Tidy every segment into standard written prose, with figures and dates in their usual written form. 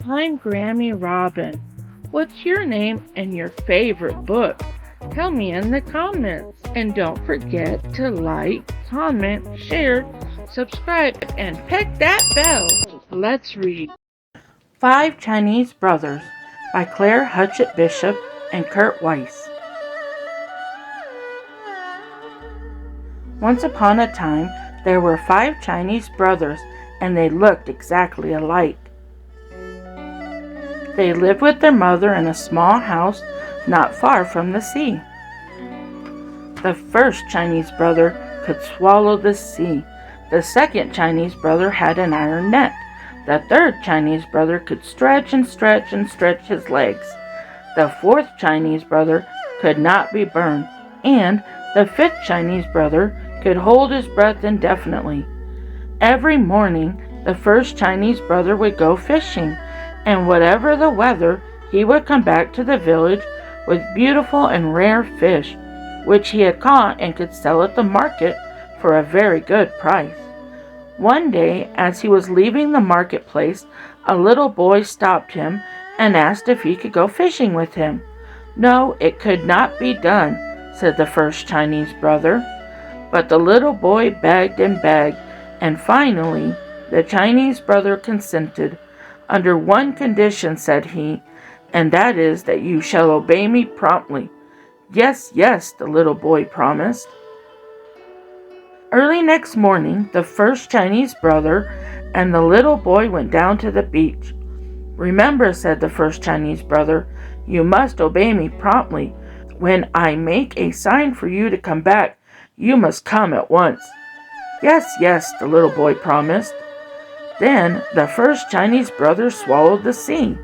I'm Grammy Robin. What's your name and your favorite book? Tell me in the comments. And don't forget to like, comment, share, subscribe, and peck that bell. Let's read. Five Chinese Brothers by Claire Hutchett Bishop and Kurt Weiss. Once upon a time, there were five Chinese brothers, and they looked exactly alike. They lived with their mother in a small house not far from the sea. The first Chinese brother could swallow the sea. The second Chinese brother had an iron neck. The third Chinese brother could stretch and stretch and stretch his legs. The fourth Chinese brother could not be burned. And the fifth Chinese brother could hold his breath indefinitely. Every morning, the first Chinese brother would go fishing, and whatever the weather, he would come back to the village with beautiful and rare fish, which he had caught and could sell at the market for a very good price. One day, as he was leaving the marketplace, a little boy stopped him and asked if he could go fishing with him. No, it could not be done, said the first Chinese brother. But the little boy begged and begged, and finally the Chinese brother consented. Under one condition, said he, and that is that you shall obey me promptly. Yes, yes, the little boy promised. Early next morning, the first Chinese brother and the little boy went down to the beach. Remember, said the first Chinese brother, you must obey me promptly. When I make a sign for you to come back, you must come at once. Yes, yes, the little boy promised. Then the first Chinese brother swallowed the sea,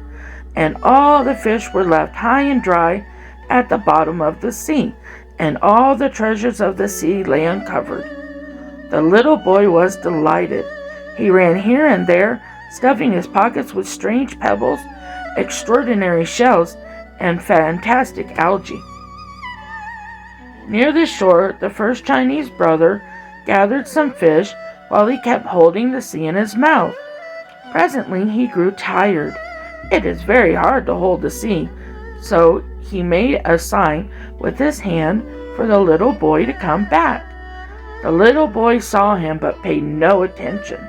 and all the fish were left high and dry at the bottom of the sea, and all the treasures of the sea lay uncovered. The little boy was delighted. He ran here and there, stuffing his pockets with strange pebbles, extraordinary shells, and fantastic algae. Near the shore, the first Chinese brother gathered some fish while he kept holding the sea in his mouth. Presently he grew tired. It is very hard to hold the sea, so he made a sign with his hand for the little boy to come back. The little boy saw him but paid no attention.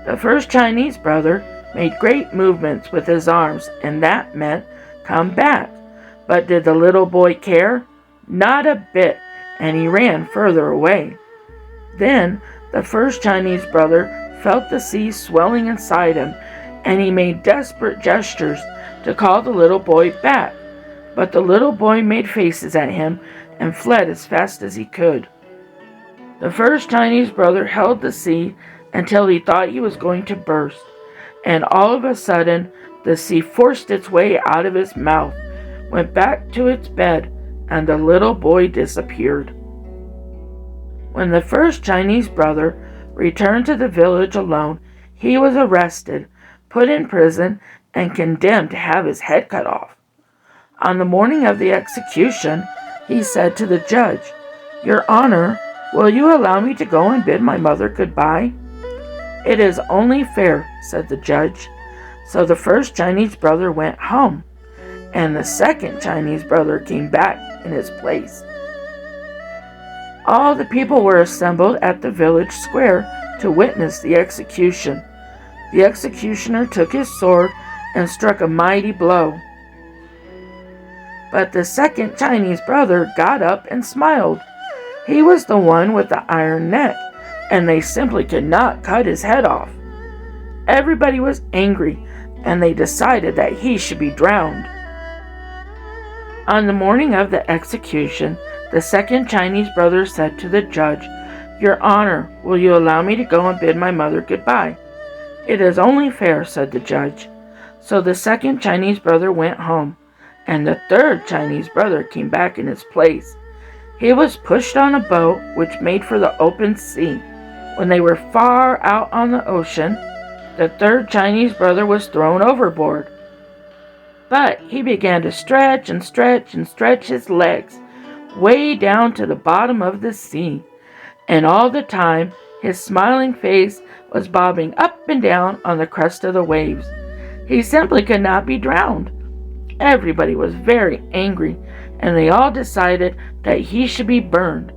The first Chinese brother made great movements with his arms, and that meant, come back. But did the little boy care? Not a bit, and he ran further away. Then the first Chinese brother felt the sea swelling inside him, and he made desperate gestures to call the little boy back. But the little boy made faces at him and fled as fast as he could. The first Chinese brother held the sea until he thought he was going to burst, and all of a sudden the sea forced its way out of his mouth, went back to its bed, and the little boy disappeared. When the first Chinese brother returned to the village alone, he was arrested, put in prison, and condemned to have his head cut off. On the morning of the execution, he said to the judge, Your Honor, will you allow me to go and bid my mother goodbye? It is only fair, said the judge. So the first Chinese brother went home, and the second Chinese brother came back in his place. All the people were assembled at the village square to witness the execution. The executioner took his sword and struck a mighty blow. But the second Chinese brother got up and smiled. He was the one with the iron neck, and they simply could not cut his head off. Everybody was angry, and they decided that he should be drowned. On the morning of the execution, the second Chinese brother said to the judge, Your Honor, will you allow me to go and bid my mother goodbye? It is only fair, said the judge. So the second Chinese brother went home, and the third Chinese brother came back in his place. He was pushed on a boat which made for the open sea. When they were far out on the ocean, the third Chinese brother was thrown overboard. But he began to stretch and stretch and stretch his legs way down to the bottom of the sea, and all the time his smiling face was bobbing up and down on the crest of the waves. He simply could not be drowned. Everybody was very angry, and they all decided that he should be burned.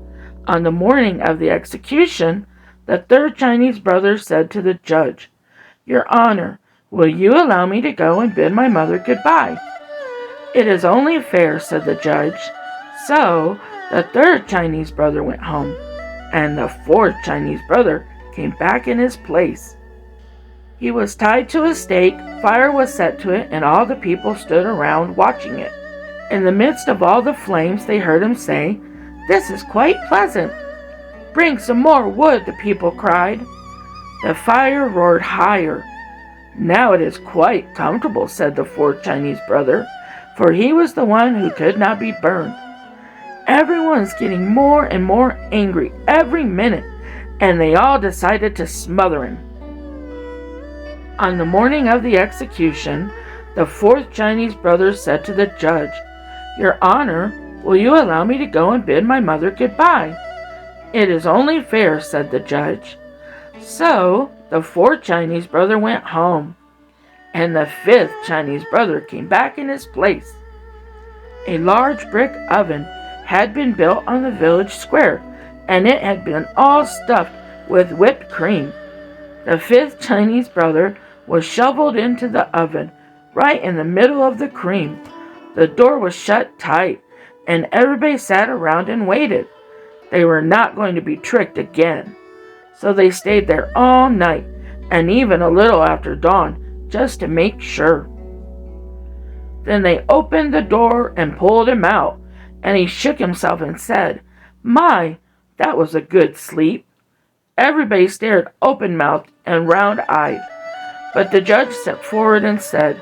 On the morning of the execution, the third Chinese brother said to the judge, "Your Honor, will you allow me to go and bid my mother goodbye?" "It is only fair," said the judge. So the third Chinese brother went home, and the fourth Chinese brother came back in his place. He was tied to a stake, fire was set to it, and all the people stood around watching it. In the midst of all the flames, they heard him say, "This is quite pleasant." "Bring some more wood," the people cried. The fire roared higher. "Now it is quite comfortable," said the fourth Chinese brother, for he was the one who could not be burned. Everyone's getting more and more angry every minute, and they all decided to smother him. On the morning of the execution, the fourth Chinese brother said to the judge, "Your Honor, will you allow me to go and bid my mother goodbye?" "It is only fair," said the judge. So the fourth Chinese brother went home, and the fifth Chinese brother came back in his place. A large brick oven had been built on the village square, and it had been all stuffed with whipped cream. The fifth Chinese brother was shoveled into the oven, right in the middle of the cream. The door was shut tight, and everybody sat around and waited. They were not going to be tricked again. So they stayed there all night, and even a little after dawn, just to make sure. Then they opened the door and pulled him out, and he shook himself and said, "My, that was a good sleep." Everybody stared open-mouthed and round-eyed. But the judge stepped forward and said,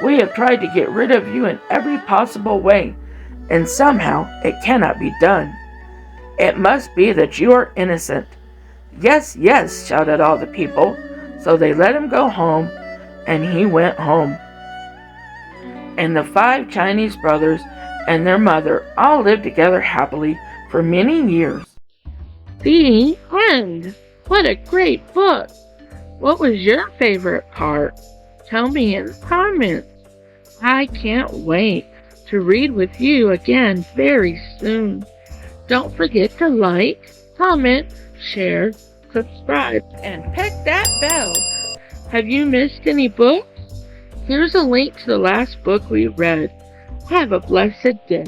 "We have tried to get rid of you in every possible way, and somehow it cannot be done. It must be that you are innocent." "Yes, yes," shouted all the people. So they let him go home, and he went home. And the five Chinese brothers and their mother all lived together happily for many years. The end. What a great book. What was your favorite part? Tell me in the comments. I can't wait to read with you again very soon. Don't forget to like, comment, share, subscribe, and click that bell. Have you missed any books? Here's a link to the last book we read. Have a blessed day.